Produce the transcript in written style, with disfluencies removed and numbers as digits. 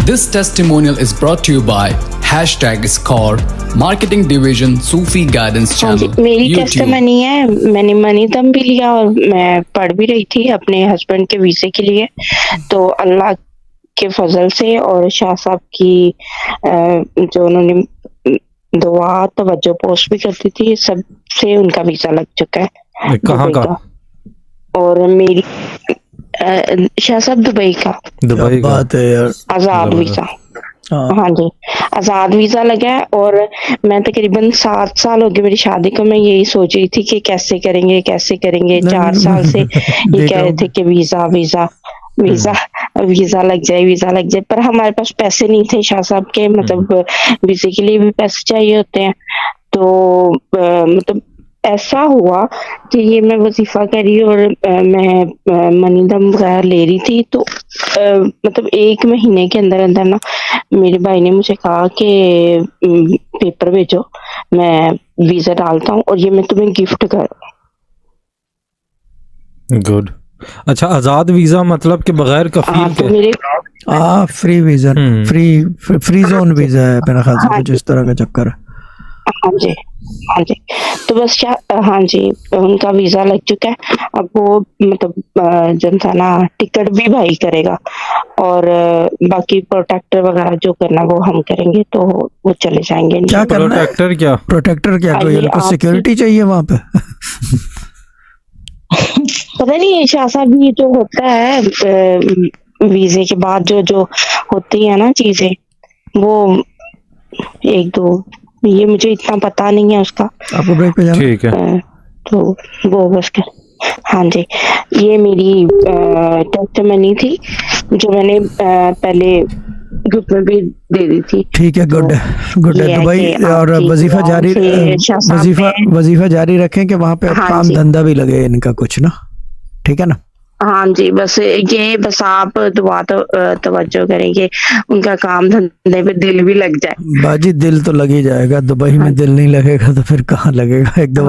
This testimonial is brought to you by #Score Marketing Division Sufi Guidance Channel. मेरी YouTube. Testimony है, मैंने money दम भी लिया और मैं पढ़ भी रही थी अपने हस्बैंड के वीजे के लिए। तो अल्लाह के फजल से और शाह साहब की जो उन्होंने दुआ तवज्जो पोस्ट भी करती थी, सबसे उनका वीजा लग चुका है। कहाँ का? और मेरी शाह साहब दुबई का बात है यार, आजाद वीजा। हाँ जी, आजाद वीजा लगा है। और मैं तकरीबन 7 साल हो गए मेरी शादी को, मैं यही सोच रही थी कि कैसे करेंगे 4 साल से ये कह रहे थे कि वीजा वीजा वीजा वीजा लग जाए, पर हमारे पास पैसे नहीं थे शाह साहब के, मतलब वीजे के लिए भी पैसे चाहिए होते हैं। तो मतलब ऐसा हुआ कि ये मैं वजीफा करी और मैं मनी दम वगैरह ले रही थी। तो मतलब 1 महीने के अंदर अंदर ना मेरे भाई ने मुझे कहा कि पेपर भेजो, मैं वीजा डालता हूँ और ये मैं तुम्हें गिफ्ट कर। गुड। अच्छा, आजाद वीजा मतलब कि बगैर कफील के? मेरे free visa, free zone visa है मेरा ख्याल से, कुछ इस तरह का चक्कर है। हाँ जी, तो बस हाँ जी, उनका वीजा लग चुका है। अब वो मतलब जनता ना टिकट भी भाई करेगा और बाकी प्रोटेक्टर वगैरह जो करना वो हम करेंगे, तो वो चले जाएंगे। क्या करना है? प्रोटेक्टर क्या कोई उनको सिक्योरिटी चाहिए वहाँ पे? पता नहीं शाह साहब, ये जो होता है वीजे के बाद जो होती है ना चीजें, वो 1-2 ये मुझे इतना पता नहीं है उसका। आपको ब्रेक पे जाना? ठीक है। तो वो बस हाँ जी, ये मेरी टेस्टिमनी थी जो मैंने पहले ग्रुप में भी दे दी थी। ठीक है, गुड है। दुबई और वजीफा जारी रखें कि वहाँ पे काम धंधा भी लगे इनका कुछ ना, ठीक है ना? हाँ जी, बस आप दुआ तवज्जो करेंगे, उनका काम धंधे पे दिल भी लग जाए। बाजी दिल तो लग ही जाएगा, दुबई में दिल नहीं लगेगा तो फिर कहाँ लगेगा? एकदम।